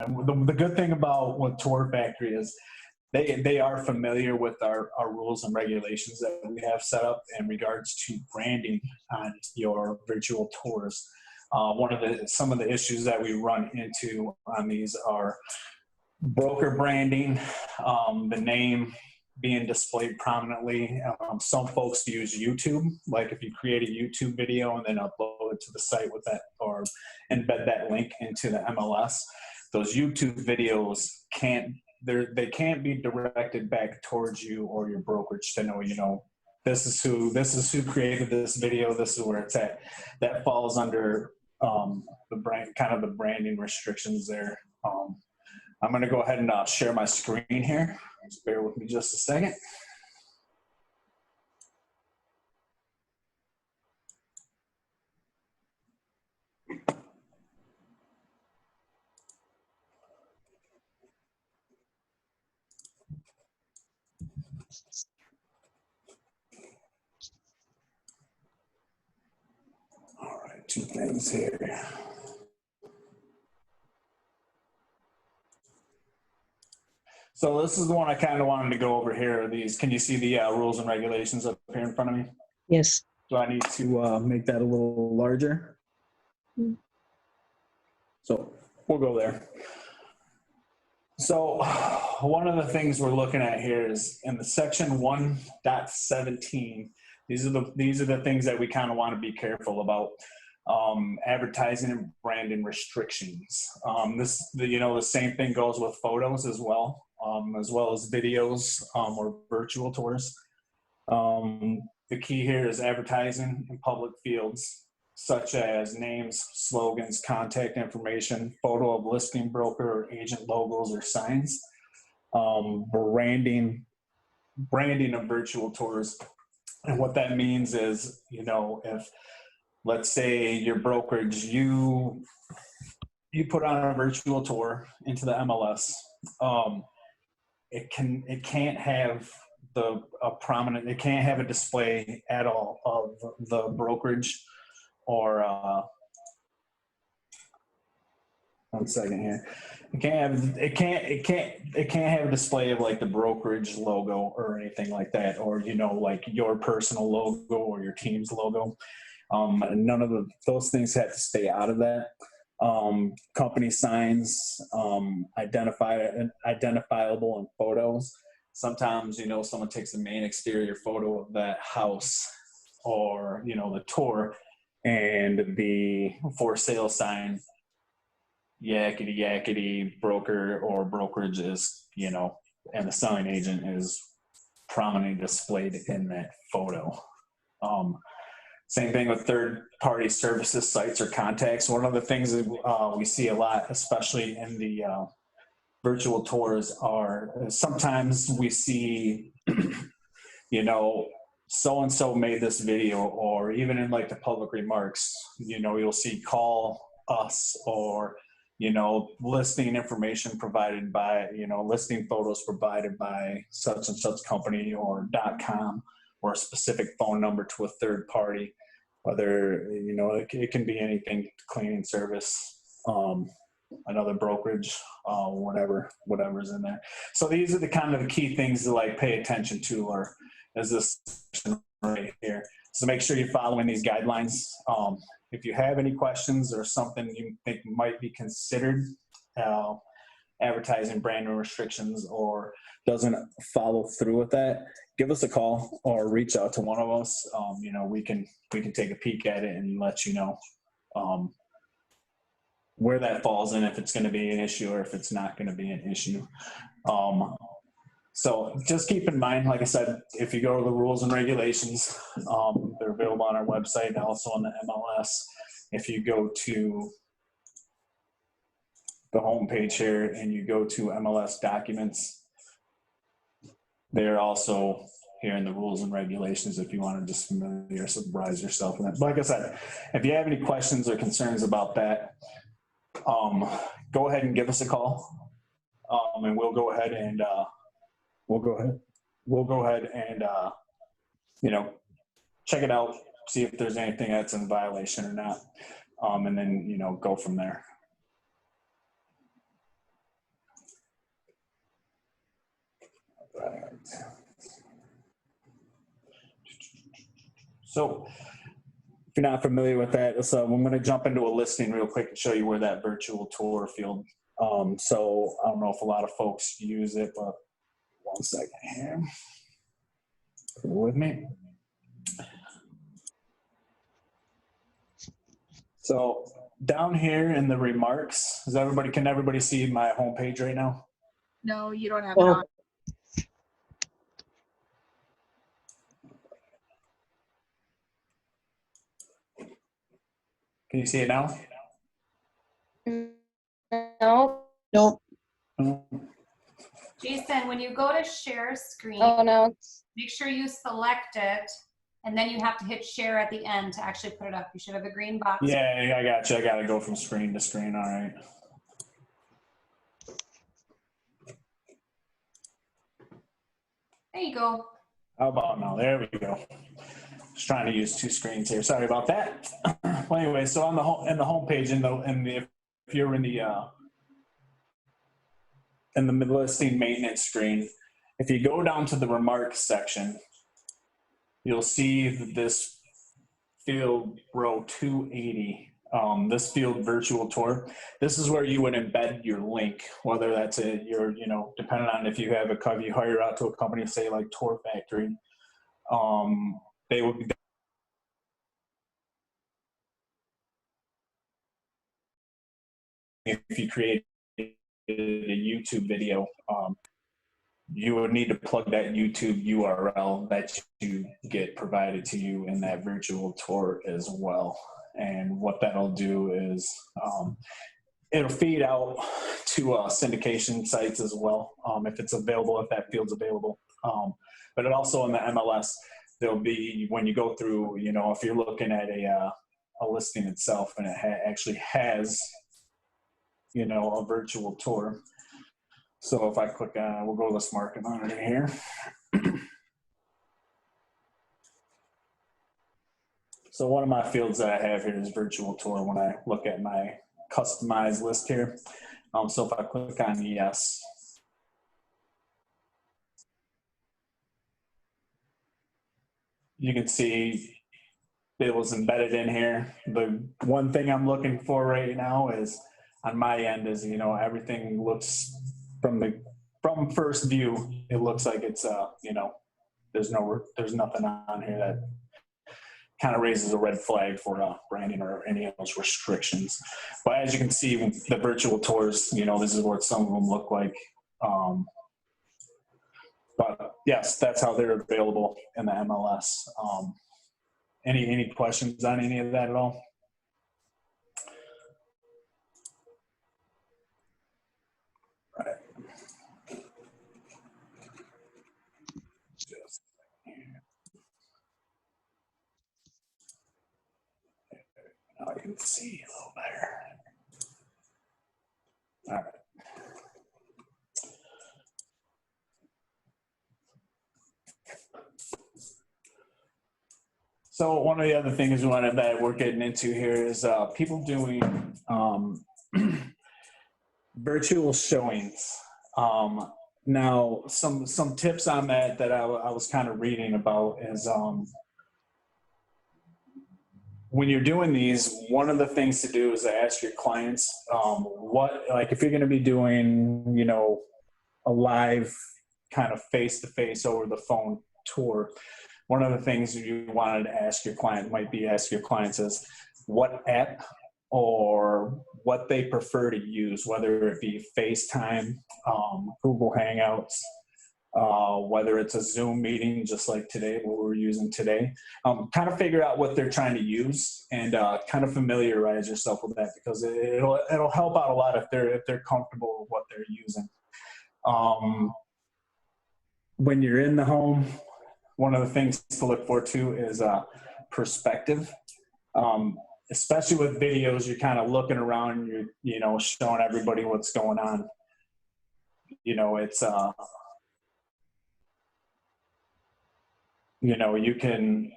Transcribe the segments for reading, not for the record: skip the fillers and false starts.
The good thing about what Tour Factory is, they are familiar with our rules and regulations that we have set up in regards to branding on your virtual tours. Some of the issues that we run into on these are broker branding, the name being displayed prominently. Some folks use YouTube, like if you create a YouTube video and then upload it to the site with that, or embed that link into the MLS, those YouTube videos can't be directed back towards you or your brokerage to know, this is who created this video, this is where it's at. That falls under the branding restrictions there. I'm going to go ahead and share my screen here. Just bear with me just a second. All right, two things here. So this is the one I kind of wanted to go over here. Can you see the rules and regulations up here in front of me? Yes. Do I need to make that a little larger? So we'll go there. So one of the things we're looking at here is in the section 1.17. These are the things that we kind of want to be careful about. Advertising and branding restrictions. The same thing goes with photos as well as videos or virtual tours. The key here is advertising in public fields, such as names, slogans, contact information, photo of listing broker or agent logos or signs, branding of virtual tours. And what that means is, if, let's say your brokerage, you put on a virtual tour into the MLS, it can't have it can't have a display at all of the brokerage or one second here. It can't have a display of like the brokerage logo or anything like that, or like your personal logo or your team's logo. None of those things have to stay out of that. Company signs, identifiable in photos. Sometimes, someone takes the main exterior photo of that house or, the tour, and the for sale sign, yakety broker or brokerage is, and the selling agent is prominently displayed in that photo. Same thing with third-party services, sites, or contacts. One of the things that we see a lot, especially in the virtual tours, are sometimes we see, so-and-so made this video, or even in like the public remarks, you'll see call us, or, listing information provided by, listing photos provided by such and such company or .com, or a specific phone number to a third party, whether, it can be anything, cleaning service, another brokerage, whatever's in there. So these are the kind of the key things to like pay attention to, or as this section right here. So make sure you're following these guidelines. If you have any questions or something you think might be considered advertising brand restrictions or doesn't follow through with that, give us a call or reach out to one of us. We can take a peek at it and let you know where that falls in, if it's going to be an issue or if it's not going to be an issue. So just keep in mind, like I said, if you go to the rules and regulations, they're available on our website and also on the MLS. If you go to the home page here and you go to MLS documents, they're also here in the rules and regulations if you want to just familiarize yourself with that. But like I said, if you have any questions or concerns about that, go ahead and give us a call, and we'll go ahead and check it out, see if there's anything that's in violation or not, and then go from there. Right. So if you're not familiar with that, so I'm going to jump into a listing real quick and show you where that virtual tour field. So I don't know if a lot of folks use it, but one second here. Bear with me. So down here in the remarks, can everybody see my homepage right now? No, you don't have it on. Can you see it now? No. Nope. Jason, when you go to share screen, Oh, no. make sure you select it, and then you have to hit share at the end to actually put it up. You should have a green box. Yeah, I got you. I got to go from screen to screen. All right. There you go. How about now? There we go. Just trying to use two screens here. Sorry about that. Well, anyway, so on the home page, if you're in the listing maintenance screen, if you go down to the remarks section, you'll see this field row 280. This field virtual tour. This is where you would embed your link, whether that's depending on if you have you hire out to a company, say like Tour Factory. They would be if you create a YouTube video, you would need to plug that YouTube URL that you get provided to you in that virtual tour as well. And what that'll do is it'll feed out to syndication sites as well, if it's available, if that field's available. But it also in the MLS, there'll be, when you go through, if you're looking at a listing itself and it actually has, a virtual tour. So if I click on, we'll go to this market monitor here. So one of my fields that I have here is virtual tour when I look at my customized list here. So if I click on yes, you can see it was embedded in here. The one thing I'm looking for right now is on my end is, everything looks from first view, it looks like it's, there's nothing on here that kind of raises a red flag for branding or any of those restrictions. But as you can see, the virtual tours, this is what some of them look like. But yes, that's how they're available in the MLS. Any questions on any of that at all? Right. Now I can see a little better. All right. So one of the other things that we're getting into here is people doing virtual showings. Now, some tips on that I was kind of reading about is when you're doing these, one of the things to do is to ask your clients if you're going to be doing, a live kind of face-to-face over the phone tour. One of the things you wanted to ask your clients is what app or what they prefer to use, whether it be FaceTime, Google Hangouts, whether it's a Zoom meeting, just like today, what we're using today. Kind of figure out what they're trying to use and kind of familiarize yourself with that, because it'll help out a lot if they're comfortable with what they're using. When you're in the home, one of the things to look for too is perspective. Especially with videos, you're kind of looking around, you're showing everybody what's going on. It's you can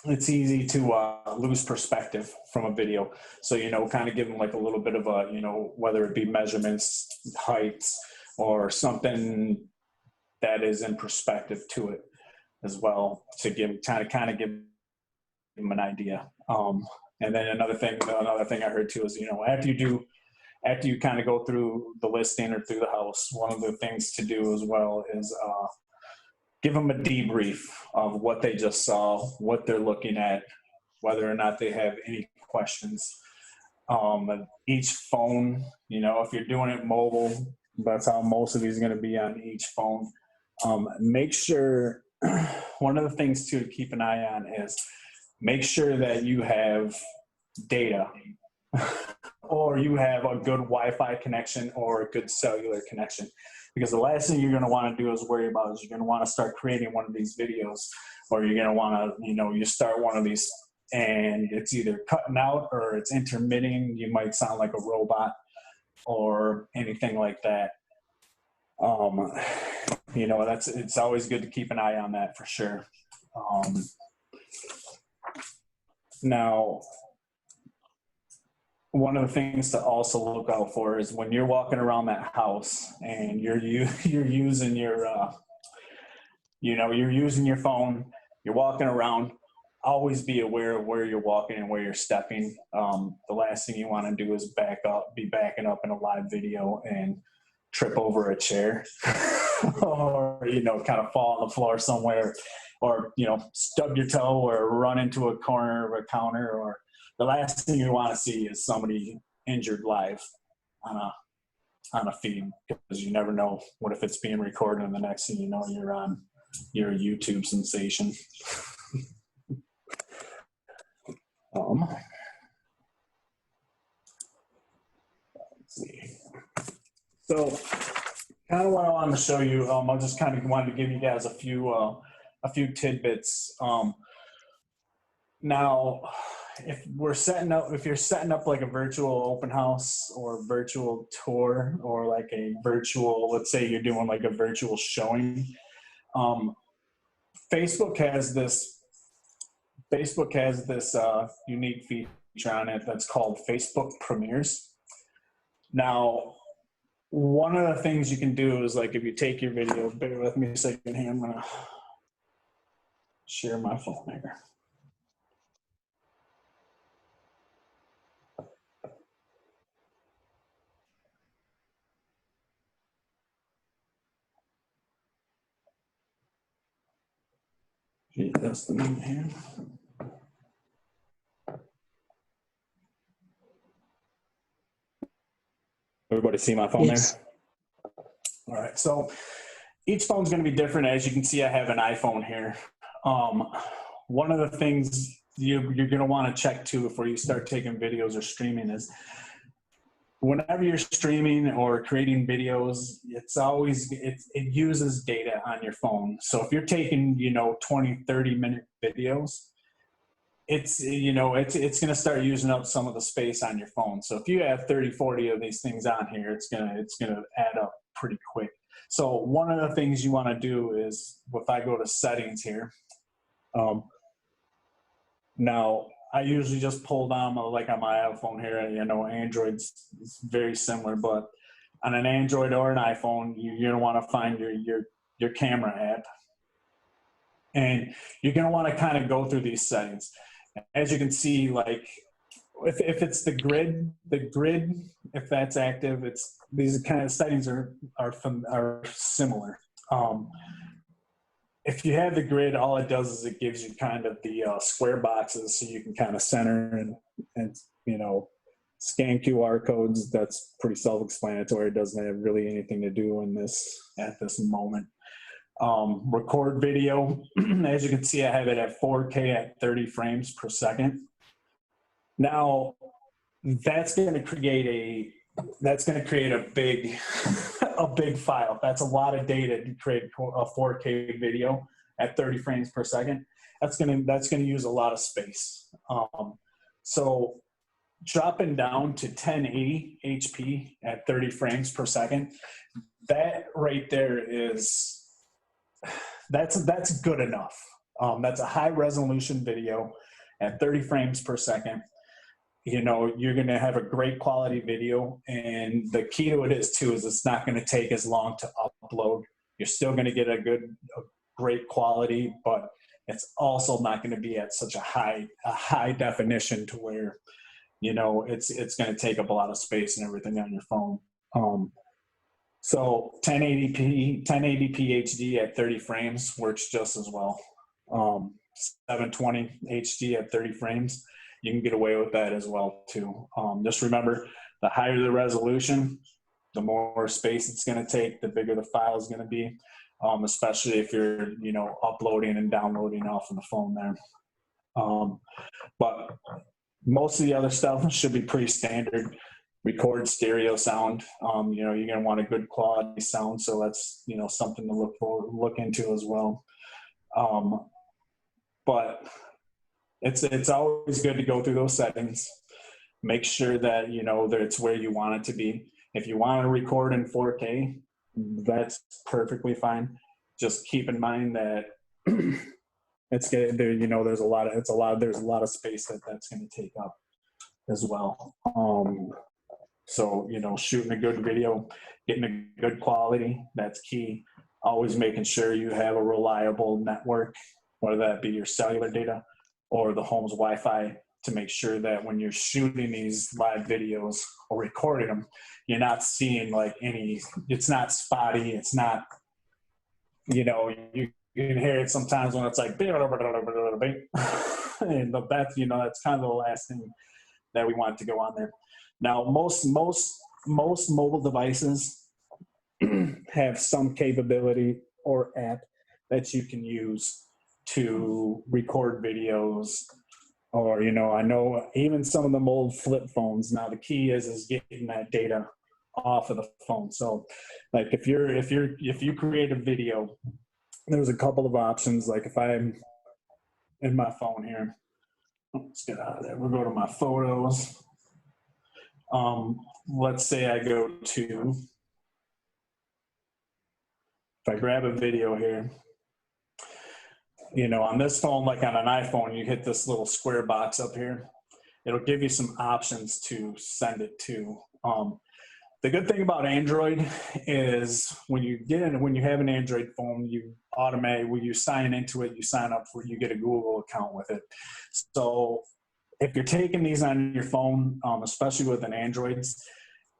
it's easy to lose perspective from a video. So kind of give them like a little bit of a whether it be measurements, heights, or something that is in perspective to it as well, to kind of give them an idea. And then another thing I heard too is, after you kind of go through the listing or through the house, one of the things to do as well is give them a debrief of what they just saw, what they're looking at, whether or not they have any questions. Each phone, if you're doing it mobile, that's how most of these are going to be on each phone. Make sure, one of the things too to keep an eye on is make sure that you have data or you have a good Wi-Fi connection or a good cellular connection. Because the last thing you're going to want to do is worry about is you're going to want to start creating one of these videos, or you're going to want to, you start one of these and it's either cutting out or it's intermitting. You might sound like a robot or anything like that. It's always good to keep an eye on that for sure. Now, one of the things to also look out for is when you're walking around that house and you're using your, you're using your phone, you're walking around, always be aware of where you're walking and where you're stepping. The last thing you want to do is be backing up in a live video and trip over a chair or, kind of fall on the floor somewhere, or, stub your toe or run into a corner of a counter. Or the last thing you want to see is somebody injured live on a feed, because you never know what if it's being recorded and the next thing you know, you're a YouTube sensation. Let's see. So kind of what I wanted to show you, I just kind of wanted to give you guys a few tidbits. Now, if you're setting up like a virtual open house or virtual tour, or like a virtual, let's say you're doing like a virtual showing, Facebook has this unique feature on it that's called Facebook Premieres. Now, one of the things you can do is, like, if you take your video, bear with me a second here, I'm gonna share my phone here. That's the name here. Everybody see my phone Yes. there? All right, so each phone's going to be different. As you can see, I have an iPhone here. One of the things you're going to want to check too before you start taking videos or streaming is, whenever you're streaming or creating videos, it uses data on your phone. So if you're taking 20, 30-minute videos, it's going to start using up some of the space on your phone. So if you have 30, 40 of these things on here, it's going to add up pretty quick. So one of the things you want to do is, if I go to settings here, now I usually just pull down, like on my iPhone here, Android's very similar, but on an Android or an iPhone, you're going to want to find your camera app, and you're going to want to kind of go through these settings. As you can see, like if it's the grid, if that's active, these kind of settings are similar. If you have the grid, all it does is it gives you kind of the square boxes, so you can kind of center and scan QR codes. That's pretty self-explanatory. It doesn't have really anything to do at this moment. Record video, as you can see, I have it at 4K at 30 frames per second. Now, that's going to create a big file. That's a lot of data to create a 4K video at 30 frames per second. That's going to use a lot of space. So dropping down to 1080 HP at 30 frames per second, that right there that's good enough. That's a high resolution video at 30 frames per second. You're going to have a great quality video, and the key to it is it's not going to take as long to upload. You're still going to get a great quality, but it's also not going to be at such a high definition to where, you know, it's going to take up a lot of space and everything on your phone. So 1080p HD at 30 frames works just as well. 720 HD at 30 frames, you can get away with that as well too. Just remember, the higher the resolution, the more space it's going to take, the bigger the file is going to be, especially if you're, you know, uploading and downloading off of the phone there. But most of the other stuff should be pretty standard. Record stereo sound. You know, you're going to want a good quality sound, so that's, you know, something to look into as well. But it's always good to go through those settings. Make sure that, you know, that it's where you want it to be. If you want to record in 4K, that's perfectly fine. Just keep in mind that it's good there, you know, there's a lot of space that's going to take up as well. So, you know, shooting a good video, getting a good quality, that's key. Always making sure you have a reliable network, whether that be your cellular data or the home's Wi-Fi, to make sure that when you're shooting these live videos or recording them, you're not seeing like it's not spotty. It's not, you know, you can hear it sometimes when it's like, and that's, you know, that's kind of the last thing that we want to go on there. Now, most mobile devices have some capability or app that you can use to record videos, or, you know, I know even some of them old flip phones. Now the key is getting that data off of the phone. So like if you create a video, there's a couple of options. Like if I'm in my phone here, let's get out of there. We'll go to my photos. Let's say I go to, if I grab a video here, you know, on this phone, like on an iPhone, you hit this little square box up here. It'll give you some options to send it to. The good thing about Android is when you have an Android phone, when you sign into it, you sign up you get a Google account with it. So if you're taking these on your phone, especially with an Android,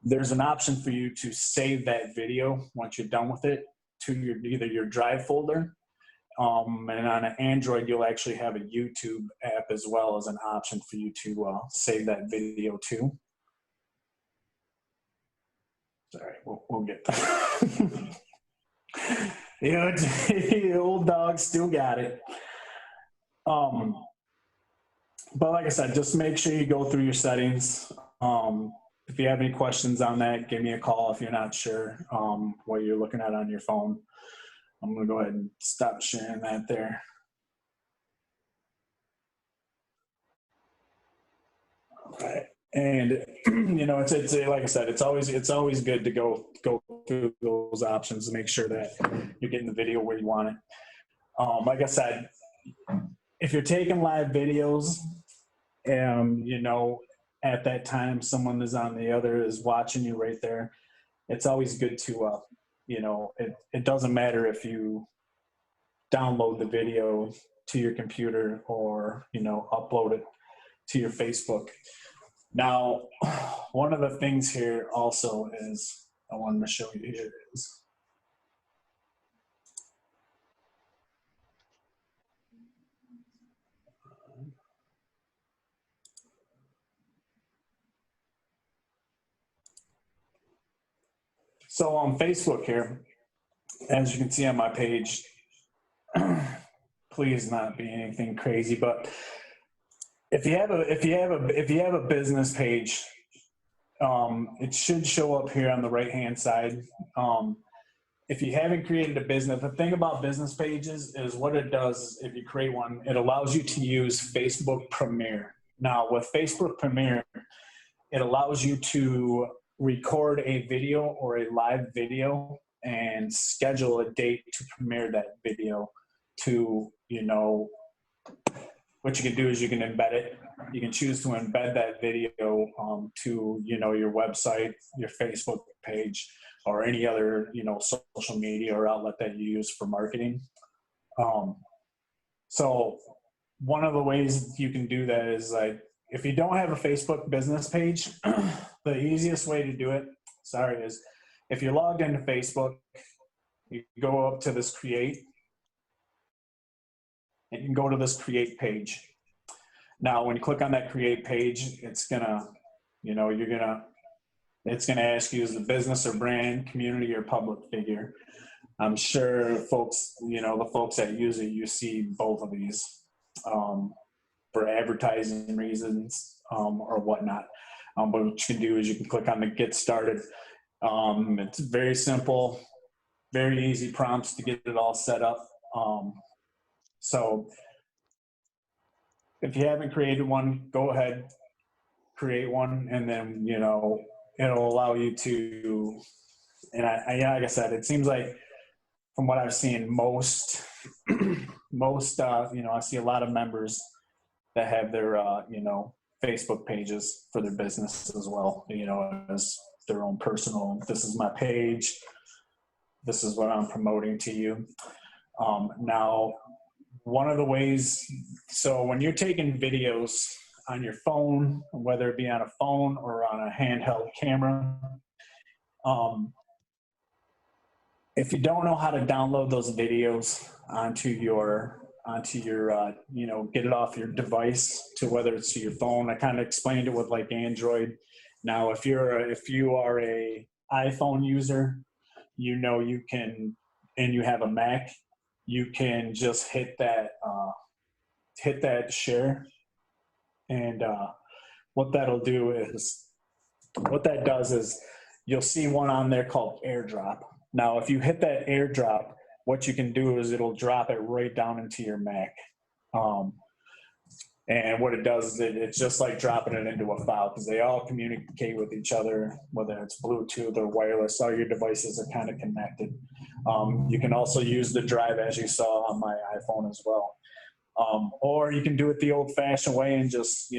there's an option for you to save that video once you're done with it to either your Drive folder. And on an Android, you'll actually have a YouTube app as well as an option for you to save that video to. Sorry, we'll get that. You know, the old dog still got it. But like I said, just make sure you go through your settings. If you have any questions on that, give me a call if you're not sure what you're looking at on your phone. I'm going to go ahead and stop sharing that there. All right. And, you know, it's like I said, it's always good to go through those options to make sure that you're getting the video where you want it. Like I said, if you're taking live videos, you know, at that time, someone is watching you right there. It's always good to, you know, it doesn't matter if you download the video to your computer or, you know, upload it to your Facebook. Now, one of the things here also is, I wanted to show you here is, so on Facebook here, as you can see on my page, please not be anything crazy, but if you have a business page, it should show up here on the right hand side. If you haven't created a business, the thing about business pages is what it does, if you create one, it allows you to use Facebook Premiere. Now with Facebook Premiere, it allows you to record a video or a live video and schedule a date to premiere that video to, you know, what you can do is you can embed it. You can choose to embed that video to, you know, your website, your Facebook page, or any other, social media or outlet that you use for marketing. So one of the ways you can do that is, like, if you don't have a Facebook business page, the easiest way to do it, is if you're logged into Facebook, you go up to this create, and you can go to this create page. Now, when you click on that create page, it's gonna, it's gonna ask you, is the business or brand, community, or public figure. I'm sure folks, the folks that use it, you see both of these for advertising reasons or whatnot. But what you can do is you can click on the get started. It's very simple, very easy prompts to get it all set up. So if you haven't created one, go ahead, create one, and then, it'll allow you to, and like I said, it seems like from what I've seen, most, I see a lot of members that have their, Facebook pages for their business as well, as their own personal, this is my page, this is what I'm promoting to you. Now, one of the ways, so when you're taking videos on your phone, whether it be on a phone or on a handheld camera, if you don't know how to download those videos onto your, get it off your device to whether it's to your phone. I kind of explained it with like Android. Now, if you are a iPhone user, you can, and you have a Mac, you can just hit that share. And what that does is you'll see one on there called AirDrop. Now, if you hit that AirDrop, what you can do is it'll drop it right down into your Mac. And what it does is it's just like dropping it into a file, because they all communicate with each other, whether it's Bluetooth or wireless. All your devices are kind of connected. You can also use the drive, as you saw on my iPhone as well. Or you can do it the old-fashioned way and just,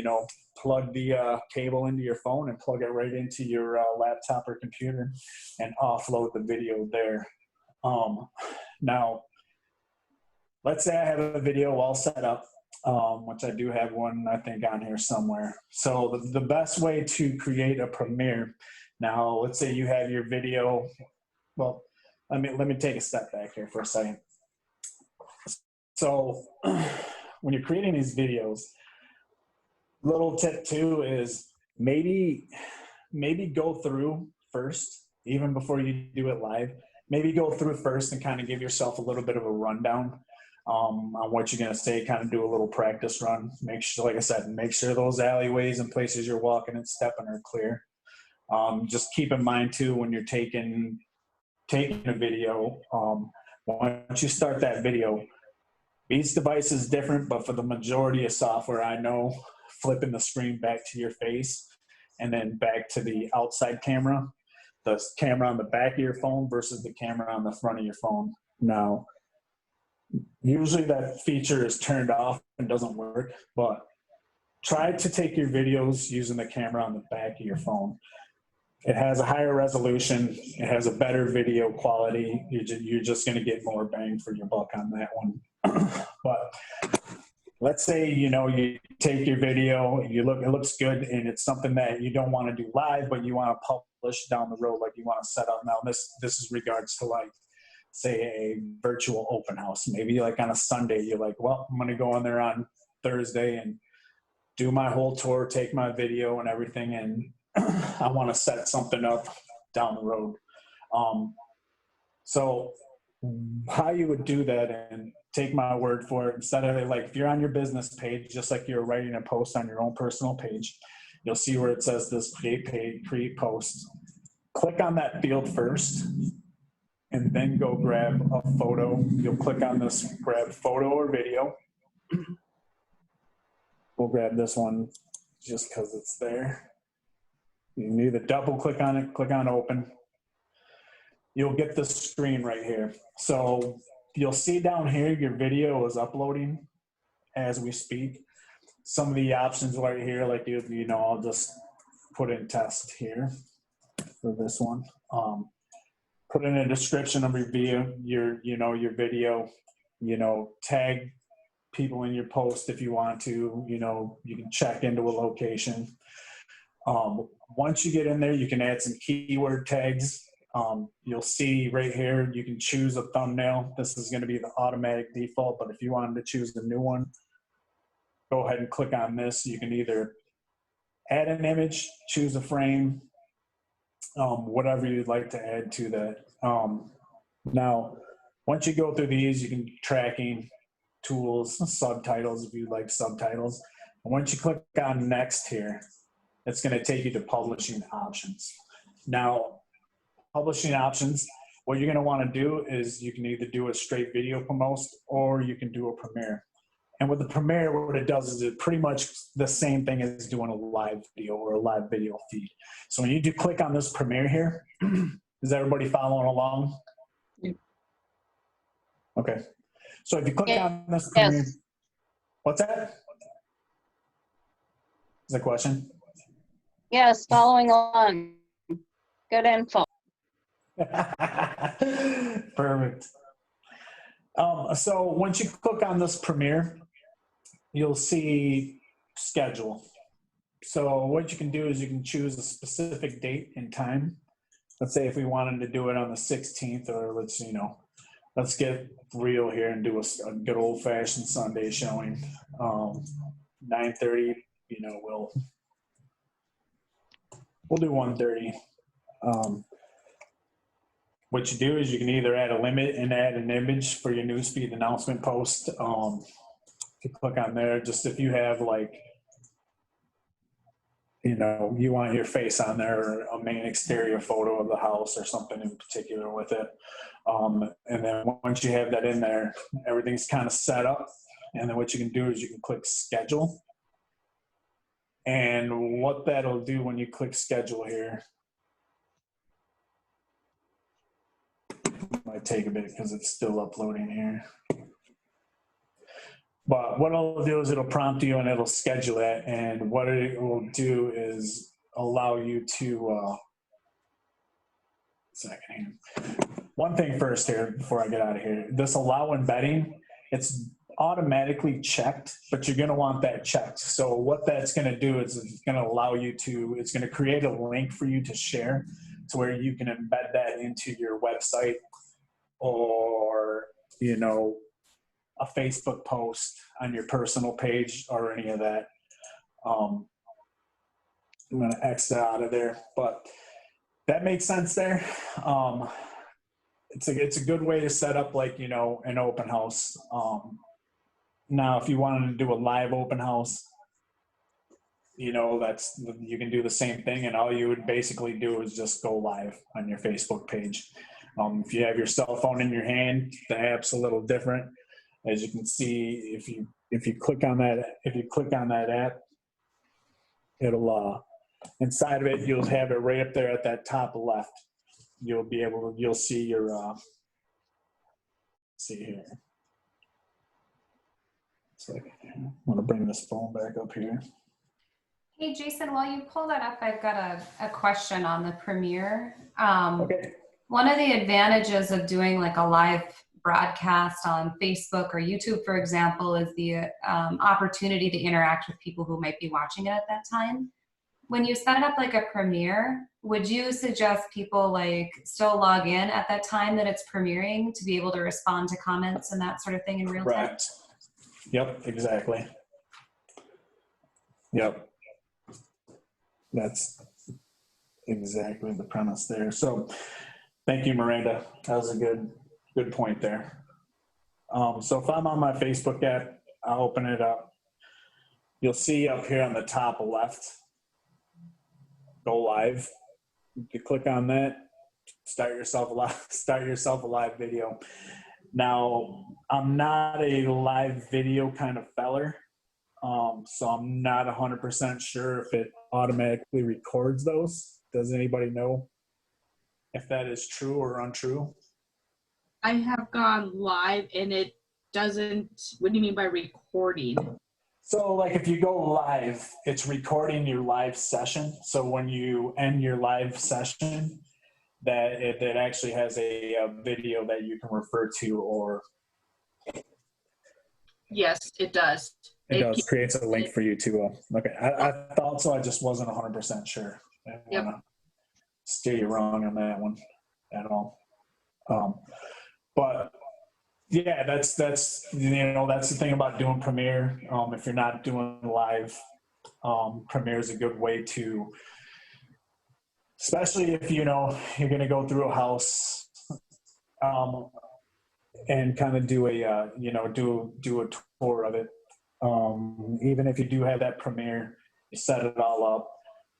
plug the cable into your phone and plug it right into your laptop or computer and offload the video there. Now, let's say I have a video all set up, which I do have one, I think, on here somewhere. So the best way to create a premiere, now let's say you have your video, well, let me take a step back here for a second. So when you're creating these videos, little tip too is maybe go through first, even before you do it live, maybe go through first and kind of give yourself a little bit of a rundown on what you're going to say, kind of do a little practice run. Make sure, like I said, make sure those alleyways and places you're walking and stepping are clear. Just keep in mind too, when you're taking a video, once you start that video, each device is different, but for the majority of software, I know flipping the screen back to your face and then back to the outside camera, the camera on the back of your phone versus the camera on the front of your phone. Now, usually that feature is turned off and doesn't work, but try to take your videos using the camera on the back of your phone. It has a higher resolution. It has a better video quality. You're just going to get more bang for your buck on that one. But let's say, you take your video, it looks good, and it's something that you don't want to do live, but you want to publish down the road, like you want to set up. Now, this is regards to, like, say, a virtual open house. Maybe like on a Sunday, you're like, well, I'm going to go in there on Thursday and do my whole tour, take my video and everything, and I want to set something up down the road. So how you would do that, and take my word for it, instead of, like, if you're on your business page, just like you're writing a post on your own personal page, you'll see where it says this create page, create post. Click on that field first, and then go grab a photo. You'll click on this, grab photo or video. We'll grab this one just because it's there. You can either double click on it, click on open. You'll get the screen right here. So you'll see down here your video is uploading as we speak. Some of the options right here, like, I'll just put in test here for this one. put in a description of your video, your video, tag people in your post if you want to, you can check into a location. Once you get in there, you can add some keyword tags. You'll see right here, you can choose a thumbnail. This is going to be the automatic default, but if you wanted to choose the new one, go ahead and click on this. You can either add an image, choose a frame, whatever you'd like to add to that. Now, once you go through these, you can tracking, tools, subtitles if you like subtitles. And once you click on next here, it's going to take you to publishing options. Now, publishing options, what you're going to want to do is you can either do a straight video promote or you can do a premiere. And with the premiere, what it does is it's pretty much the same thing as doing a live video or a live video feed. So when you do click on this premiere here, is everybody following along? Okay. So if you click on this premiere, Yes. What's that? Is that a question? Yes, following along. Good info. Perfect. So once you click on this premiere, you'll see schedule. So what you can do is you can choose a specific date and time. Let's say if we wanted to do it on the 16th, or let's get real here and do a good old-fashioned Sunday showing. 9:30, we'll do 1:30. What you do is you can either add a limit and add an image for your newsfeed announcement post. If you click on there, just if you have you want your face on there, or a main exterior photo of the house or something in particular with it. And then once you have that in there, everything's kind of set up. And then what you can do is you can click schedule. And what that'll do when you click schedule here, might take a bit because it's still uploading here. But what it'll do is it'll prompt you and it'll schedule it. And what it will do is allow you to, one thing first here before I get out of here, this allow embedding, it's automatically checked, but you're going to want that checked. So what that's going to do is it's going to allow you to, it's going to create a link for you to share to where you can embed that into your website or, a Facebook post on your personal page or any of that. I'm going to exit out of there, but that makes sense there. It's a good way to set up an open house. Now, if you wanted to do a live open house, you can do the same thing, and all you would basically do is just go live on your Facebook page. If you have your cell phone in your hand, the app's a little different. As you can see, if you click on that app, it'll inside of it, you'll have it right up there at that top left. You'll see your see here. So I want to bring this phone back up here. Hey, Jason, while you pull that up, I've got a question on the premiere. Okay. One of the advantages of doing a live broadcast on Facebook or YouTube, for example, is the opportunity to interact with people who might be watching it at that time. When you set up a premiere, would you suggest people still log in at that time that it's premiering to be able to respond to comments and that sort of thing in real time? Correct. Yep, exactly. Yep. That's exactly the premise there. So thank you, Miranda. That was a good point there. So if I'm on my Facebook app, I'll open it up. You'll see up here on the top left, go live. You click on that, start yourself a live video. Now, I'm not a live video kind of feller, so I'm not 100% sure if it automatically records those. Does anybody know if that is true or untrue? I have gone live and it doesn't, what do you mean by recording? So if you go live, it's recording your live session. So when you end your live session, that that actually has a video that you can refer to, or Yes, it does. it does creates a link for you to. Okay, I thought so. I just wasn't 100% sure. I didn't Yep. want to steer you wrong on that one at all. But yeah, that's that's the thing about doing Premiere. If you're not doing live, Premiere is a good way to, especially if you're going to go through a house, and kind of do a do a tour of it. Even if you do have that Premiere, you set it all up.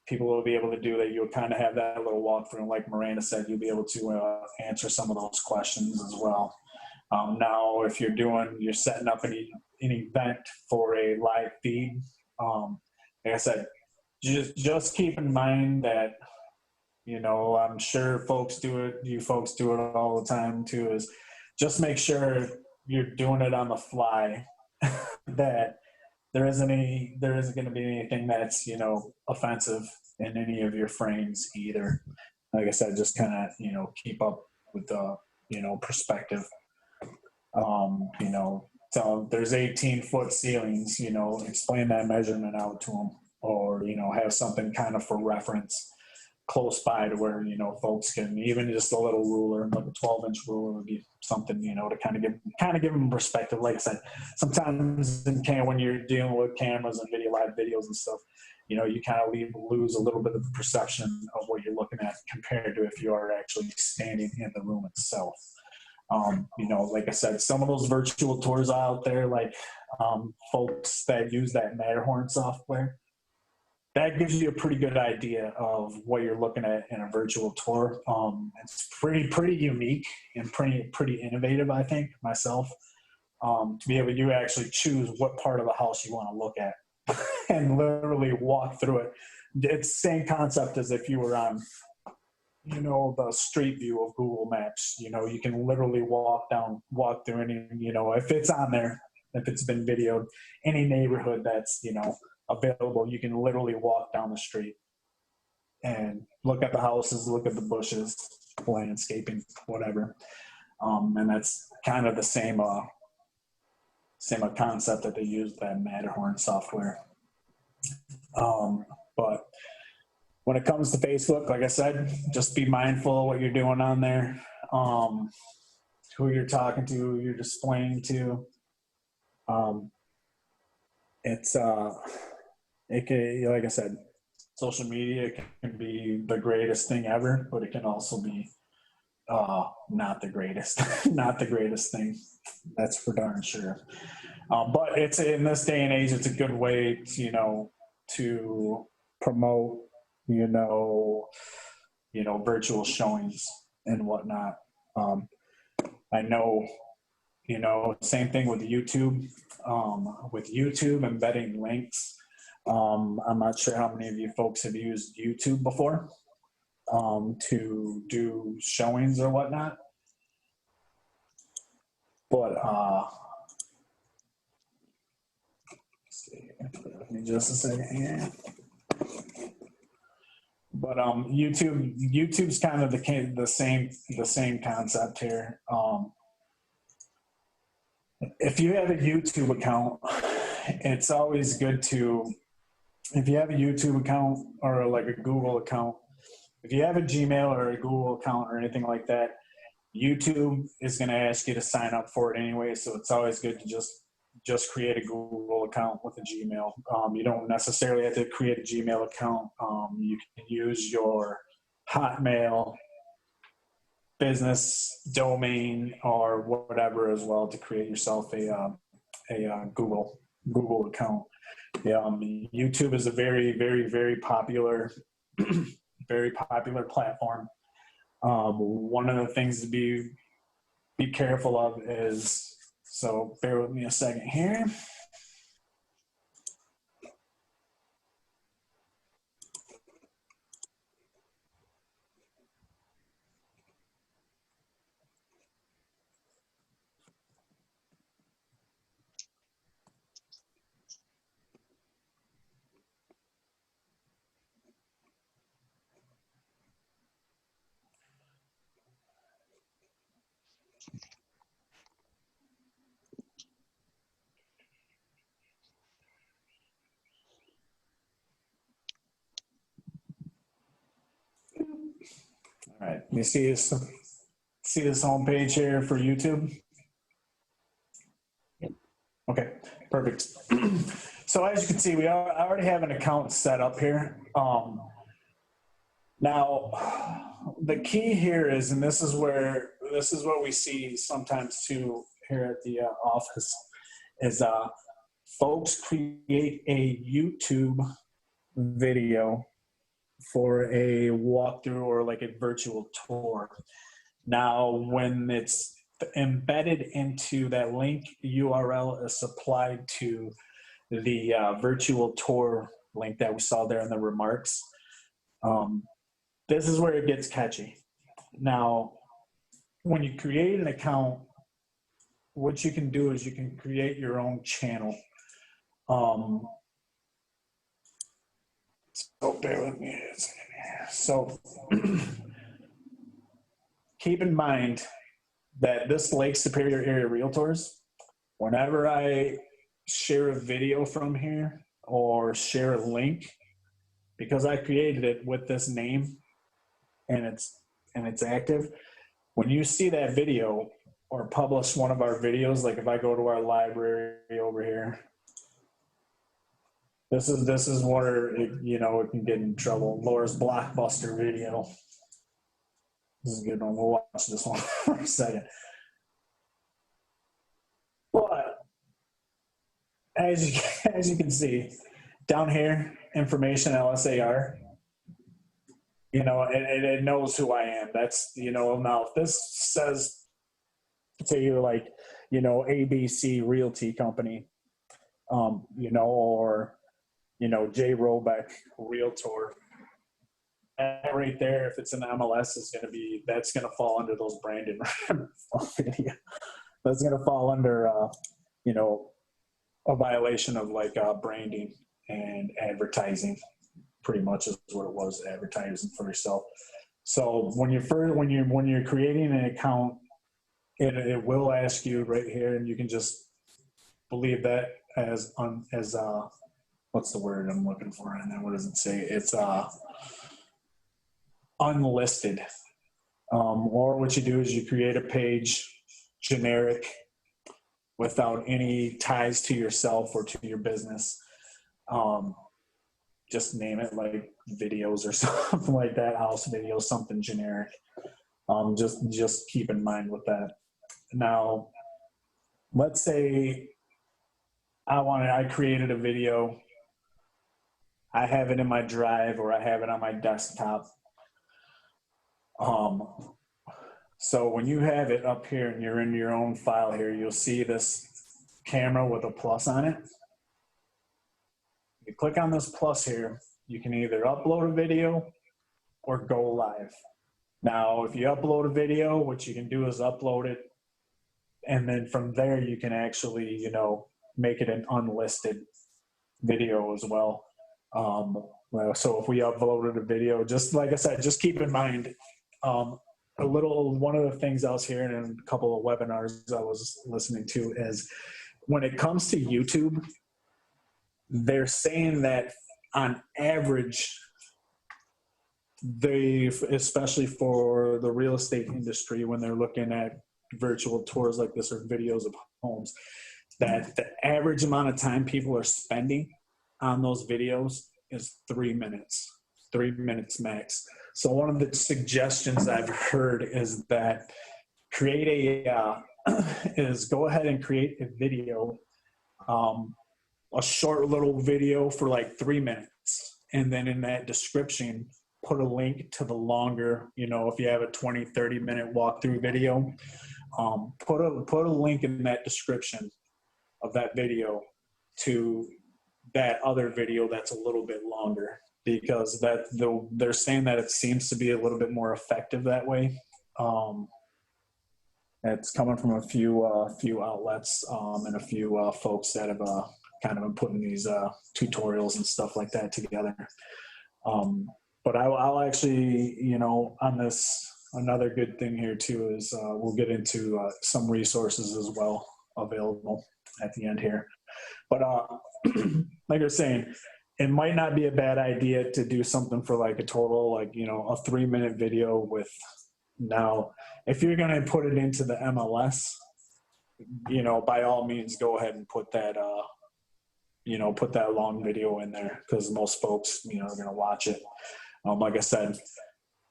People will be able to do that. You'll kind of have that little walkthrough, like Miranda said. You'll be able to answer some of those questions as well. Now, if you're setting up an event for a live feed, like I said, just keep in mind that, I'm sure folks do it. You folks do it all the time too. Is just make sure you're doing it on the fly. That there isn't going to be anything that's offensive in any of your frames either. Like I said, just kind of keep up with the perspective. So there's 18-foot ceilings. Explain that measurement out to them, or have something kind of for reference close by to where folks can, even just a little ruler, like a 12-inch ruler would be something to kind of give them perspective. Like I said, sometimes when you're dealing with cameras and live videos and stuff, you kind of lose a little bit of the perception of what you're looking at compared to if you are actually standing in the room itself. Like I said, some of those virtual tours out there, like folks that use that Matterhorn software, that gives you a pretty good idea of what you're looking at in a virtual tour. It's pretty unique and pretty innovative, I think, myself, to be able to actually choose what part of the house you want to look at and literally walk through it. It's the same concept as if you were on, the street view of Google Maps. You can literally walk through any, if it's on there, if it's been videoed, any neighborhood that's, available, you can literally walk down the street and look at the houses, look at the bushes, landscaping, whatever. And that's kind of the same concept that they use that Matterhorn software. But when it comes to Facebook, like I said, just be mindful of what you're doing on there, who you're talking to, who you're displaying to. It can, like I said, social media can be the greatest thing ever, but it can also be not the greatest, not the greatest thing. That's for darn sure. But it's, in this day and age, it's a good way to promote, virtual showings and whatnot. I know, same thing with YouTube. With YouTube embedding links. I'm not sure how many of you folks have used YouTube before to do showings or whatnot. But give me just a second here. But YouTube's kind of the same concept here. If you have a YouTube account, it's always good to, if you have a YouTube account or like a Google account, if you have a Gmail or a Google account or anything like that, YouTube is going to ask you to sign up for it anyway. So it's always good to just create a Google account with a Gmail. You don't necessarily have to create a Gmail account. You can use your Hotmail business domain or whatever as well to create yourself a Google account. YouTube is a very, very, very popular, very popular platform. One of the things to be careful of is, so bear with me a second here. All right, you see this home page here for YouTube? Okay, perfect. So as you can see, I already have an account set up here. Now, the key here is, and this is what we see sometimes too here at the office, is folks create a YouTube video for a walkthrough or like a virtual tour. Now, when it's embedded into that link, URL is supplied to the virtual tour link that we saw there in the remarks. This is where it gets catchy. Now, when you create an account, what you can do is you can create your own channel. So bear with me. So keep in mind that this Lake Superior Area Realtors, whenever I share a video from here or share a link, because I created it with this name and it's active, when you see that video or publish one of our videos, like if I go to our library over here, this is where it can get in trouble. Laura's blockbuster video. This is a good one. We'll watch this one for a second. But as you can see down here, information LSAR. It knows who I am. That's now if this says to you like ABC Realty Company, or J. Robeck Realtor. That right there, if it's an MLS, that's going to fall under those branded video. That's going to fall under, a violation of like branding and advertising. Pretty much is what it was, advertising for yourself. So when you're creating an account, it will ask you right here, and you can just believe that as what's the word I'm looking for? And then what does it say? It's unlisted. Or what you do is you create a page generic without any ties to yourself or to your business. Just name it like videos or something like that, house videos, something generic. Just keep in mind with that. Now, let's say I created a video. I have it in my drive or I have it on my desktop. So when you have it up here and you're in your own file here, you'll see this camera with a plus on it. You click on this plus here, you can either upload a video or go live. Now, if you upload a video, what you can do is upload it, and then from there you can actually, make it an unlisted video as well. So if we uploaded a video, just like I said, just keep in mind, one of the things I was hearing in a couple of webinars I was listening to is when it comes to YouTube, they're saying that on average, especially for the real estate industry, when they're looking at virtual tours like this or videos of homes, that the average amount of time people are spending on those videos is 3 minutes, 3 minutes max. So one of the suggestions I've heard is that go ahead and create a video, a short little video for like 3 minutes. And then in that description, put a link to the longer, if you have a 20, 30 minute walkthrough video, put a link in that description of that video to that other video that's a little bit longer, because they're saying that it seems to be a little bit more effective that way. It's coming from a few outlets and a few folks that have kind of been putting these tutorials and stuff like that together. But I'll actually, on this another good thing here too is we'll get into some resources as well available at the end here. But like I was saying, it might not be a bad idea to do something for like a total, like, you know, a 3-minute video with, now, if you're going to put it into the MLS, you know, by all means, go ahead and put that, you know, put that long video in there, because most folks, you know, are going to watch it. Like I said,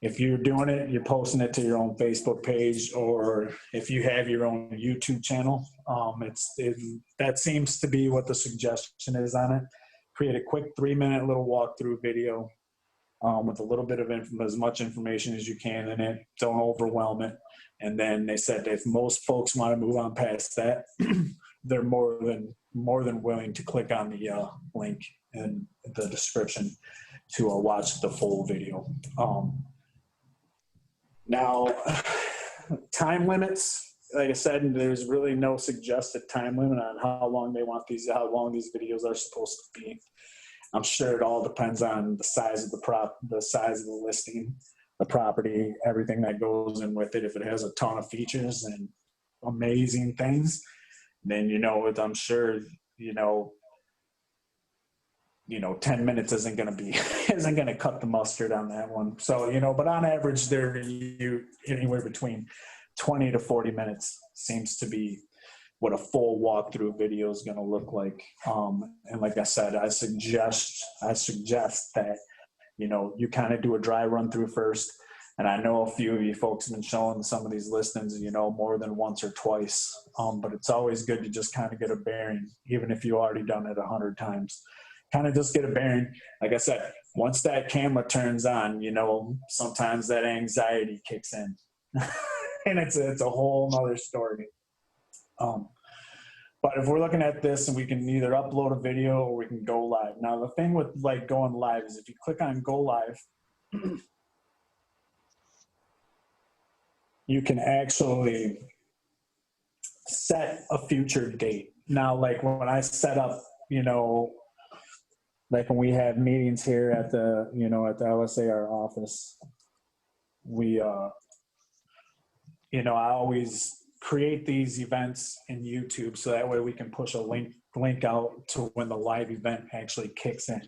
if you're doing it, you're posting it to your own Facebook page, or if you have your own YouTube channel, that seems to be what the suggestion is on it. Create a quick 3-minute little walkthrough video with a little bit of as much information as you can in it. Don't overwhelm it. And then they said if most folks want to move on past that, they're more than willing to click on the link in the description to watch the full video. Now, time limits, like I said, there's really no suggested time limit on how long these videos are supposed to be. I'm sure it all depends on the size of the size of the listing, the property, everything that goes in with it. If it has a ton of features and amazing things, then, you know, I'm sure, 10 minutes isn't going to cut the mustard on that one. So, but on average, they're anywhere between 20 to 40 minutes seems to be what a full walkthrough video is going to look like. And like I said, I suggest that, you kind of do a dry run through first. And I know a few of you folks have been showing some of these listings, more than once or twice. But it's always good to just kind of get a bearing, even if you've already done it 100 times. Kind of just get a bearing. Like I said, once that camera turns on, sometimes that anxiety kicks in. And it's a whole nother story. But if we're looking at this and we can either upload a video or we can go live. Now, the thing with like going live is if you click on go live, you can actually set a future date. Now, like when I set up, like when we have meetings here at the, at the LSAR office, we, I always create these events in YouTube so that way we can push a link out to when the live event actually kicks in.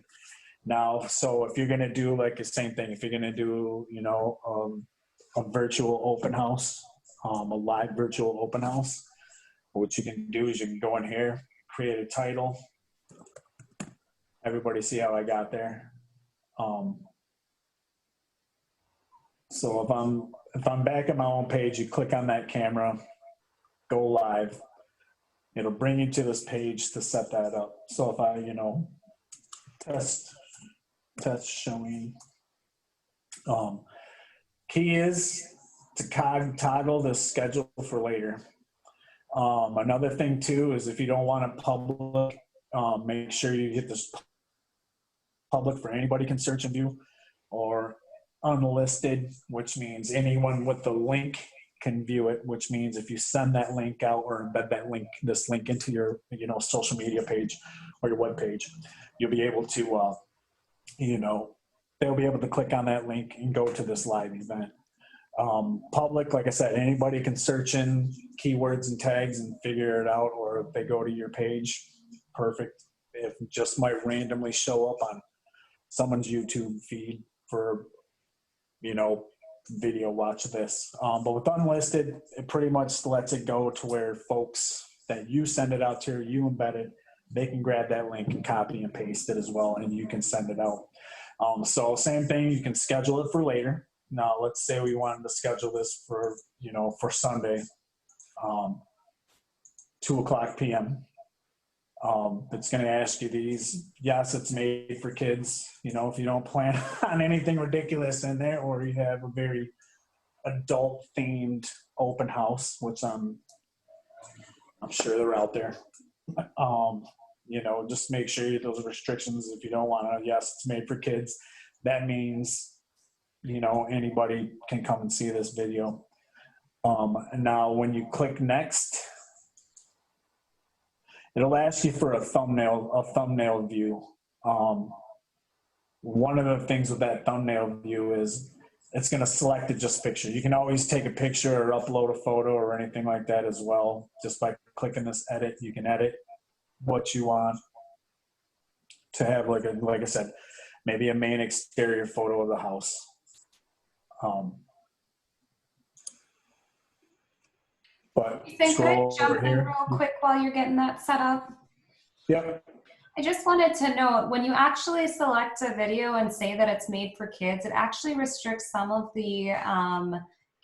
Now, so if you're going to do like the same thing, if you're going to do, a virtual open house, a live virtual open house, what you can do is you can go in here, create a title. Everybody see how I got there? So if I'm back at my own page, you click on that camera, go live. It'll bring you to this page to set that up. So if I, test showing. Key is to toggle the schedule for later. Another thing too is if you don't want it public, make sure you hit this public for anybody can search and view, or unlisted, which means anyone with the link can view it, which means if you send that link out or embed this link into your, social media page or your web page, you'll be able to, they'll be able to click on that link and go to this live event. Public, like I said, anybody can search in keywords and tags and figure it out, or if they go to your page, perfect. It just might randomly show up on someone's YouTube feed for, video watch this. But with unlisted, it pretty much lets it go to where folks that you send it out to, you embed it, they can grab that link and copy and paste it as well, and you can send it out. So same thing, you can schedule it for later. Now, let's say we wanted to schedule this for, for Sunday, 2:00 p.m. It's going to ask you these. Yes, it's made for kids. If you don't plan on anything ridiculous in there, or you have a very adult themed open house, which I'm sure they're out there. Just make sure those restrictions, if you don't want to, yes, it's made for kids. That means, anybody can come and see this video. And now when you click next, it'll ask you for a thumbnail view. One of the things with that thumbnail view is it's going to select it just picture. You can always take a picture or upload a photo or anything like that as well. Just by clicking this edit, you can edit what you want to have, like I said, maybe a main exterior photo of the house. But Ethan, could I scroll jump over in here. real quick while you're getting that set up? Yep. I just wanted to note, when you actually select a video and say that it's made for kids, it actually restricts some of the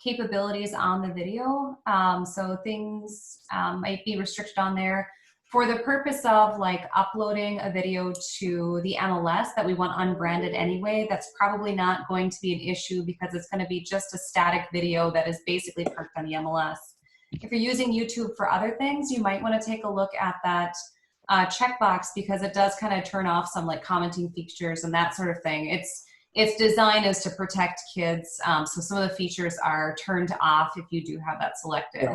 capabilities on the video. So things might be restricted on there for the purpose of like uploading a video to the MLS that we want unbranded anyway. That's probably not going to be an issue because it's going to be just a static video that is basically parked on the MLS. If you're using YouTube for other things, you might want to take a look at that checkbox, because it does kind of turn off some like commenting features and that sort of thing. Its design is to protect kids, so some of the features are turned off if you do have that selected.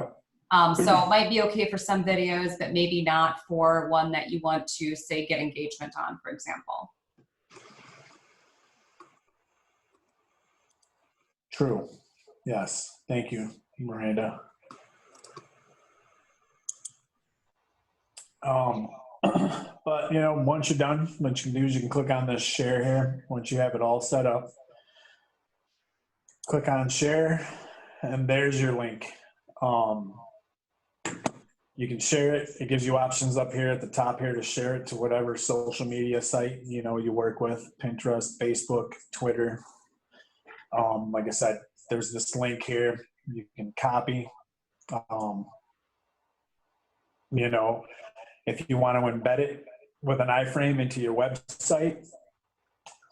So it might be okay for some videos, but maybe not for one that you want to, say, get engagement on, for example. True. Yes. Thank you, Miranda. But you know, once you're done, what you can do is you can click on this share here. Once you have it all set up, click on share, and there's your link. You can share it. It gives you options up here at the top here to share it to whatever social media site you know you work with: Pinterest, Facebook, Twitter. Like I said, there's this link here you can copy. You know, if you want to embed it with an iframe into your website,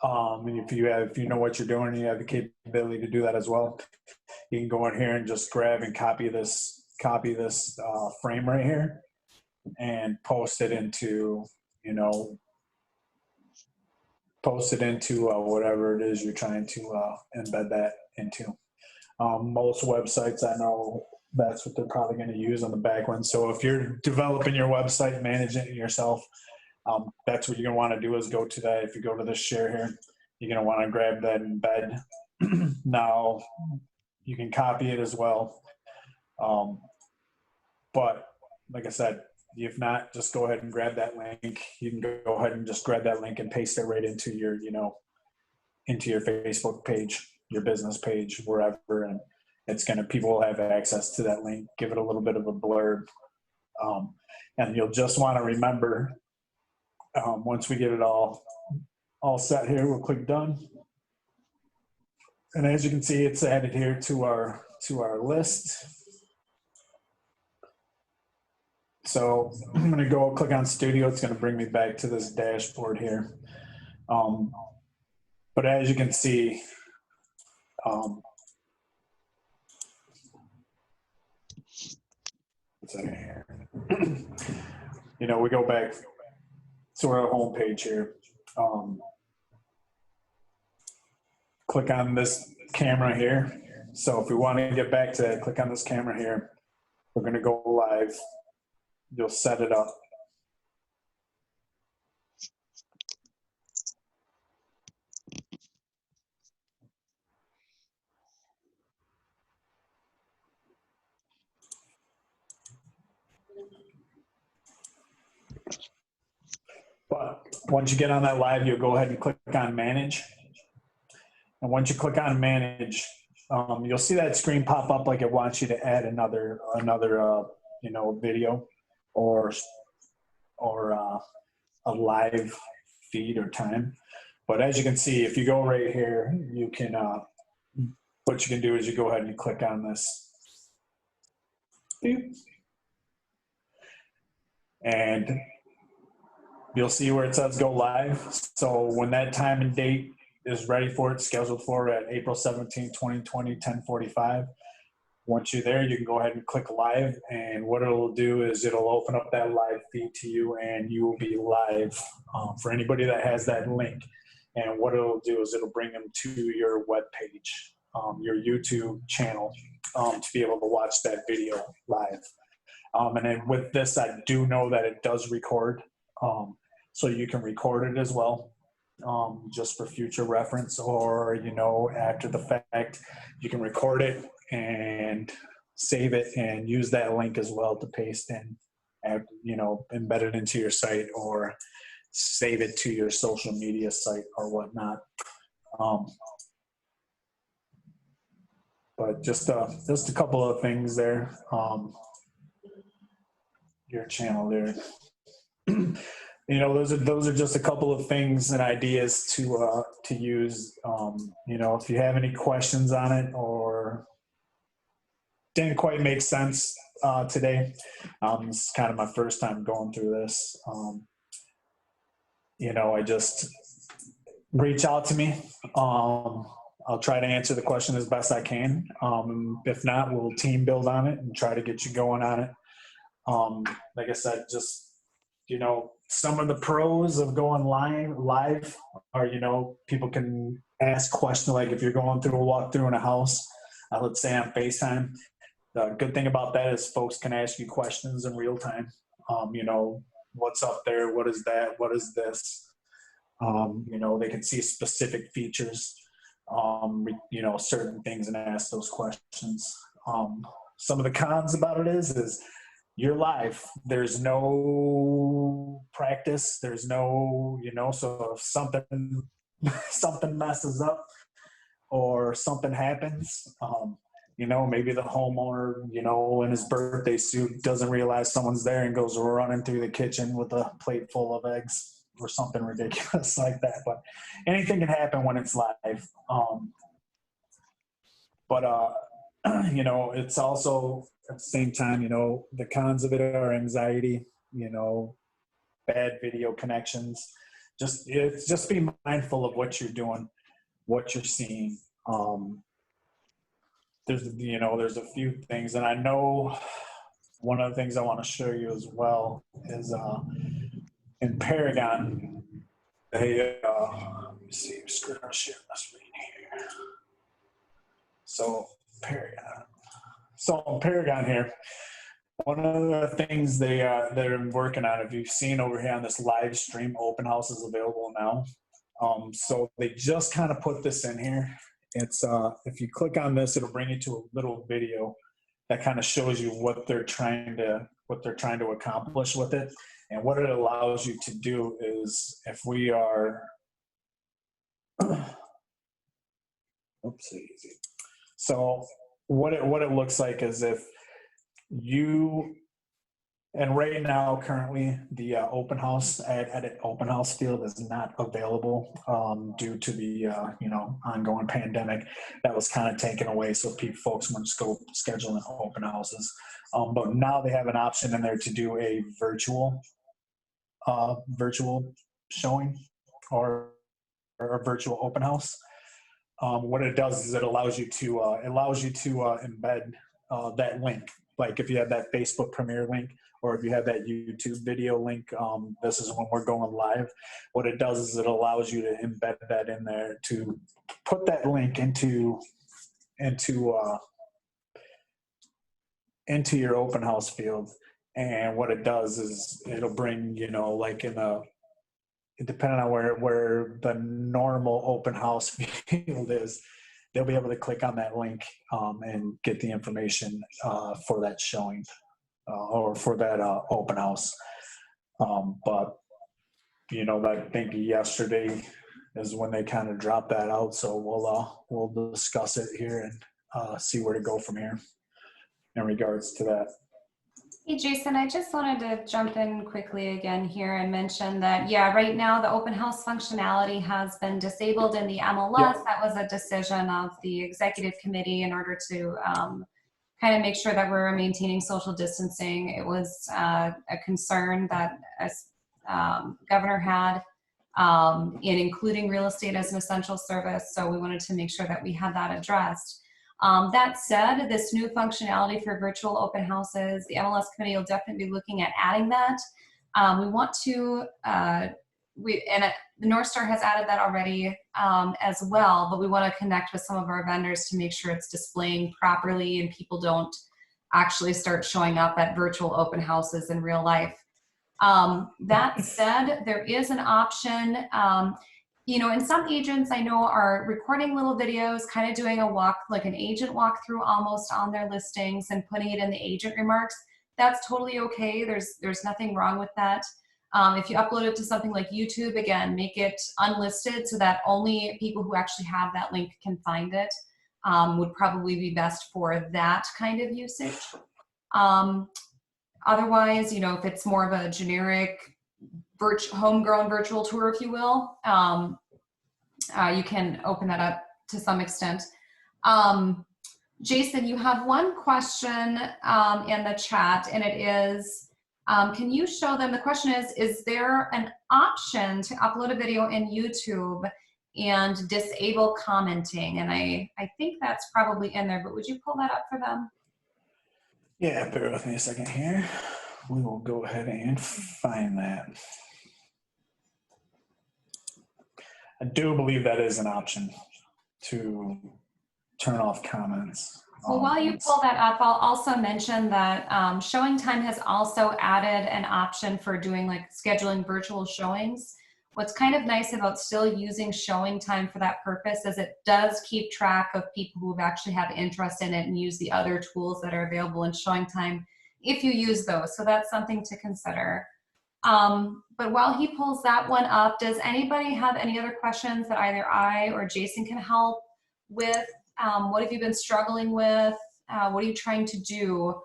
and if you know what you're doing, and you have the capability to do that as well, you can go in here and just grab and copy this frame right here and post it into, whatever it is you're trying to embed that into. Most websites, I know that's what they're probably going to use on the back end. So if you're developing your website, managing it yourself, that's what you're going to want to do is go to that. If you go to this share here, you're going to want to grab that embed. Now, you can copy it as well. But like I said, if not, just go ahead and grab that link. You can go ahead and just grab that link and paste it right into your, into your Facebook page, your business page, wherever. And people will have access to that link. Give it a little bit of a blurb. And you'll just want to remember, once we get it all set here, we'll click done. And as you can see, it's added here to our list. So I'm going to go click on Studio. It's going to bring me back to this dashboard here. But as you can see, what's that here? We go back to our home page here. Click on this camera here. So if we want to get back to that, click on this camera here. We're going to go live. You'll set it up. But once you get on that live, you'll go ahead and click on manage. And once you click on manage, you'll see that screen pop up like it wants you to add another video or a live feed or time. But as you can see, if you go right here, you can what you can do is you go ahead and click on this. Beep. And you'll see where it says go live. So when that time and date is ready for it, scheduled for at April 17, 2020, 10:45. Once you're there, you can go ahead and click live. And what it'll do is it'll open up that live feed to you, and you will be live for anybody that has that link. And what it'll do is it'll bring them to your web page, your YouTube channel, to be able to watch that video live. And then with this, I do know that it does record. So you can record it as well. just for future reference, or, after the fact, you can record it and save it and use that link as well to paste in, embed it into your site or save it to your social media site or whatnot. But just a couple of things there. Your channel there. Those are just a couple of things and ideas to use. If you have any questions on it or didn't quite make sense today, this is kind of my first time going through this. I just reach out to me. I'll try to answer the question as best I can. If not, we'll team build on it and try to get you going on it. Like I said, just, some of the pros of going live are, people can ask questions, like if you're going through a walkthrough in a house, let's say on FaceTime. The good thing about that is folks can ask you questions in real time. What's up there? What is that? What is this? They can see specific features, certain things and ask those questions. Some of the cons about it is you're live. There's no practice. There's no, so if something messes up or something happens, maybe the homeowner, in his birthday suit doesn't realize someone's there and goes running through the kitchen with a plate full of eggs or something ridiculous like that. But anything can happen when it's live. It's also at the same time, the cons of it are anxiety, bad video connections. Just be mindful of what you're doing, what you're seeing. There's a few things, and I know one of the things I want to show you as well is in Paragon, they let me see, screen share my screen here. So in Paragon here, one of the things they're working on, if you've seen over here on this live stream, open house is available now. So they just kind of put this in here. It's if you click on this, it'll bring you to a little video that kind of shows you what they're trying to accomplish with it. And what it allows you to do is, if we are, so what it looks like is if you, and right now currently the open house edit open house field is not available due to the ongoing pandemic that was kind of taken away, so folks wouldn't just go scheduling open houses. But now they have an option in there to do a virtual showing or a virtual open house. What it does is it allows you to embed that link. Like if you have that Facebook Premiere link, or if you have that YouTube video link, this is when we're going live. What it does is it allows you to embed that in there, to put that link into your open house field. And what it does is it'll bring, depending on where the normal open house field is, they'll be able to click on that link and get the information for that showing or for that open house. But I think yesterday is when they kind of dropped that out. So we'll discuss it here and see where to go from here in regards to that. Hey, Jason, I just wanted to jump in quickly again here and mention that, right now the open house functionality has been disabled in the MLS. Yep. That was a decision of the executive committee in order to kind of make sure that we're maintaining social distancing. It was a concern that governor had in including real estate as an essential service. So we wanted to make sure that we had that addressed. That said, this new functionality for virtual open houses, the MLS committee will definitely be looking at adding that. We want to, the North Star has added that already as well, but we want to connect with some of our vendors to make sure it's displaying properly and people don't actually start showing up at virtual open houses in real life. That said, there is an option. you know, and some agents I know are recording little videos, kind of doing a walk, like an agent walkthrough almost on their listings and putting it in the agent remarks. That's totally okay. There's nothing wrong with that. If you upload it to something like YouTube, again, make it unlisted so that only people who actually have that link can find it. Would probably be best for that kind of usage. Otherwise, you know, if it's more of a generic homegrown virtual tour, if you will, you can open that up to some extent. Jason, you have one question in the chat, and it is, can you show them, the question is there an option to upload a video in YouTube and disable commenting? And I think that's probably in there, but would you pull that up for them? Yeah, bear with me a second here. We will go ahead and find that. I do believe that is an option to turn off comments. Well, while you pull that up, I'll also mention that Showing Time has also added an option for doing like scheduling virtual showings. What's kind of nice about still using Showing Time for that purpose is it does keep track of people who actually have interest in it and use the other tools that are available in Showing Time if you use those. So that's something to consider. But while he pulls that one up, does anybody have any other questions that either I or Jason can help with? What have you been struggling with? What are you trying to do?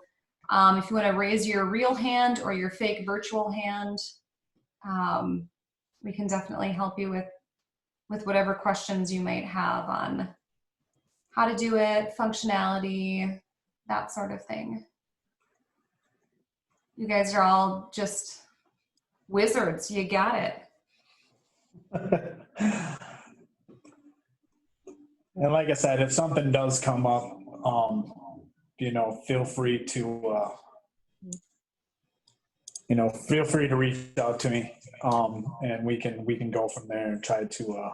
If you want to raise your real hand or your fake virtual hand, we can definitely help you with whatever questions you might have on how to do it, functionality, that sort of thing. You guys are all just wizards. You got it. And like I said, if something does come up, you know, feel free to, you know, feel free to reach out to me, and we can go from there and try to,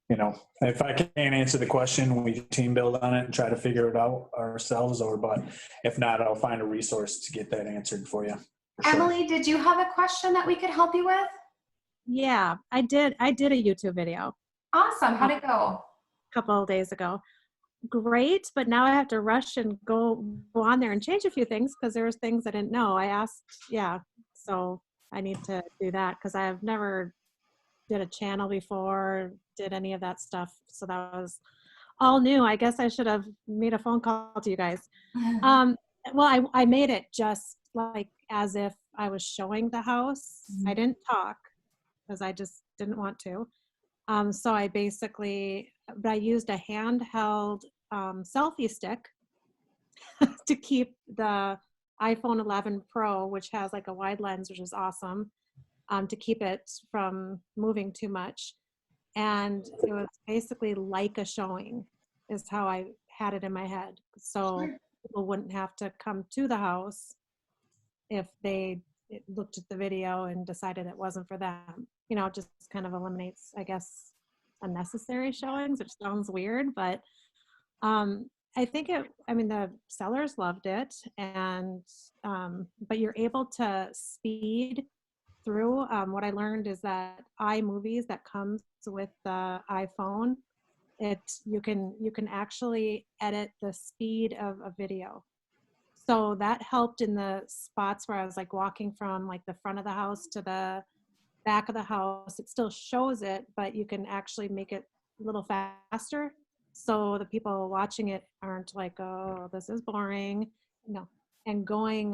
you know, if I can't answer the question, we team build on it and try to figure it out ourselves. But if not, I'll find a resource to get that answered for you. For sure. Emily, did you have a question that we could help you with? Yeah, I did a YouTube video Awesome. How'd it go? a couple of days ago. Great, but now I have to rush and go on there and change a few things because there was things I didn't know. I asked, yeah, so I need to do that because I have never did a channel before, did any of that stuff. So that was all new. I guess I should have made a phone call to you guys. Well, I made it just like as if I was showing the house. Mm-hmm. I didn't talk because I just didn't want to. So I used a handheld selfie stick to keep the iPhone 11 Pro, which has like a wide lens, which is awesome, to keep it from moving too much. And it was basically like a showing is how I had it in my head. So people wouldn't have to come to the house if they looked at the video and decided it wasn't for them. You know, it just kind of eliminates, I guess, unnecessary showings, which sounds weird, but I think the sellers loved it, and but you're able to speed through. What I learned is that iMovies that comes with the iPhone, you can actually edit the speed of a video. So that helped in the spots where I was like walking from like the front of the house to the back of the house. It still shows it, but you can actually make it a little faster. So the people watching it aren't like, oh, this is boring. No. And going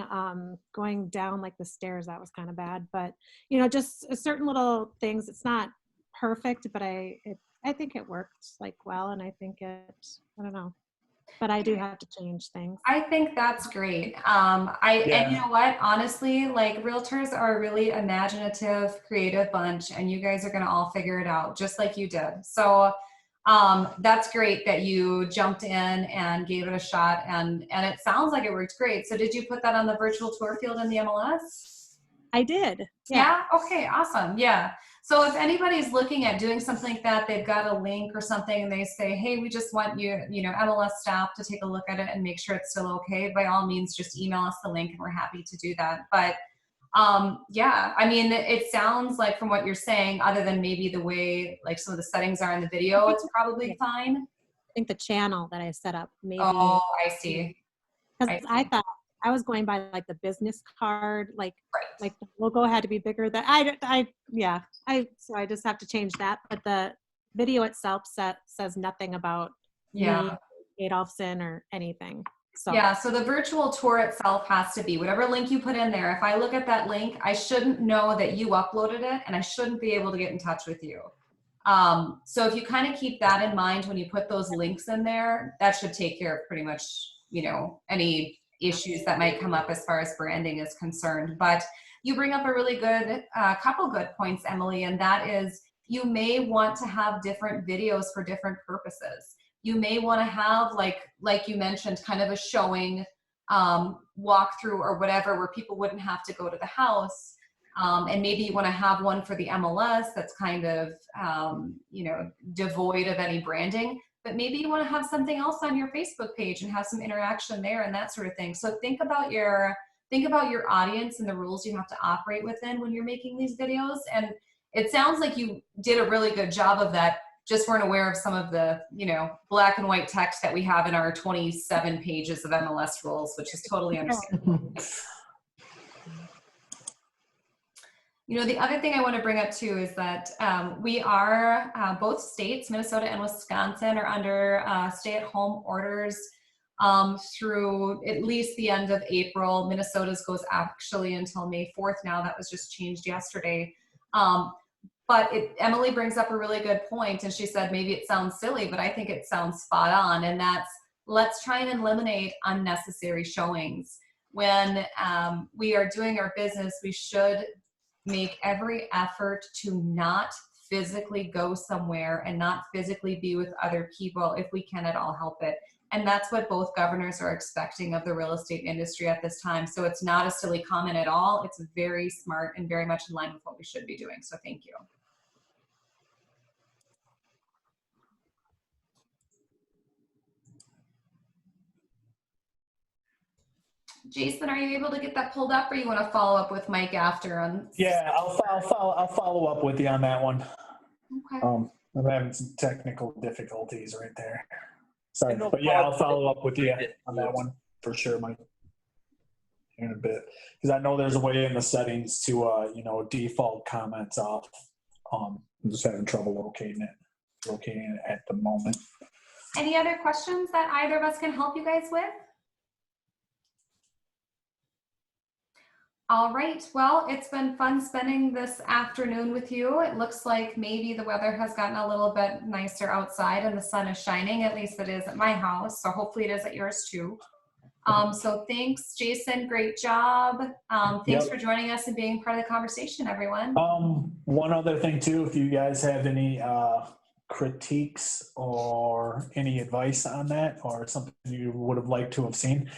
down like the stairs, that was kind of bad. But, you know, just certain little things. It's not perfect, but I think it worked like well. And I think I don't know. But I do have to change things. I think that's great. And you know what? Honestly, like realtors are a really imaginative, creative bunch, and you guys are going to all figure it out just like you did. So that's great that you jumped in and gave it a shot, and it sounds like it worked great. So did you put that on the virtual tour field in the MLS? I did. Yeah. Okay. Awesome. Yeah. So if anybody's looking at doing something like that, they've got a link or something and they say, hey, we just want you know, MLS staff to take a look at it and make sure it's still okay. By all means, just email us the link and we're happy to do that. But Yeah, I mean, it sounds like from what you're saying, other than maybe the way like some of the settings are in the video, it's probably fine. I think the channel that I set up maybe, Oh, I see. because I thought I was going by like the business card, like Right. the logo had to be bigger. So I just have to change that. But the video itself says nothing about Yeah. me, Adolphson, or anything. So Yeah, so the virtual tour itself has to be whatever link you put in there. If I look at that link, I shouldn't know that you uploaded it, and I shouldn't be able to get in touch with you. So if you kind of keep that in mind when you put those links in there, that should take care of pretty much, you know, any issues that might come up as far as branding is concerned. But you bring up a really good couple good points, Emily, and that is you may want to have different videos for different purposes. You may want to have, like you mentioned, kind of a showing walkthrough or whatever, where people wouldn't have to go to the house. And maybe you want to have one for the MLS that's kind of, you know, devoid of any branding. But maybe you want to have something else on your Facebook page and have some interaction there and that sort of thing. So think about your audience and the rules you have to operate within when you're making these videos. And it sounds like you did a really good job of that. Just weren't aware of some of the, you know, black and white text that we have in our 27 pages of MLS rules, which is totally understandable. You know, the other thing I want to bring up too is that we are, both states, Minnesota and Wisconsin, are under stay-at-home orders through at least the end of April. Minnesota's goes actually until May 4th now. That was just changed yesterday. But Emily brings up a really good point, and she said maybe it sounds silly, but I think it sounds spot on, and that's let's try and eliminate unnecessary showings. When we are doing our business, we should make every effort to not physically go somewhere and not physically be with other people if we can at all help it. And that's what both governors are expecting of the real estate industry at this time. So it's not a silly comment at all. It's very smart and very much in line with what we should be doing. So thank you. Jason, are you able to get that pulled up, or you want to follow up with Mike after on? Yeah, I'll follow up with you on that one. Okay. I'm having some technical difficulties right there. Sorry, No but yeah, I'll problem. follow up with you on that one for sure, Mike. In a bit, because I know there's a way in the settings to you know, default comments off. I'm just having trouble locating it at the moment. Any other questions that either of us can help you guys with? All right, well, it's been fun spending this afternoon with you. It looks like maybe the weather has gotten a little bit nicer outside and the sun is shining, at least it is at my house. So hopefully it is at yours too. So thanks, Jason, great job. Thanks for joining us and being part of the conversation, everyone. One other thing too, if you guys have any critiques or any advice on that or something you would have liked to have seen,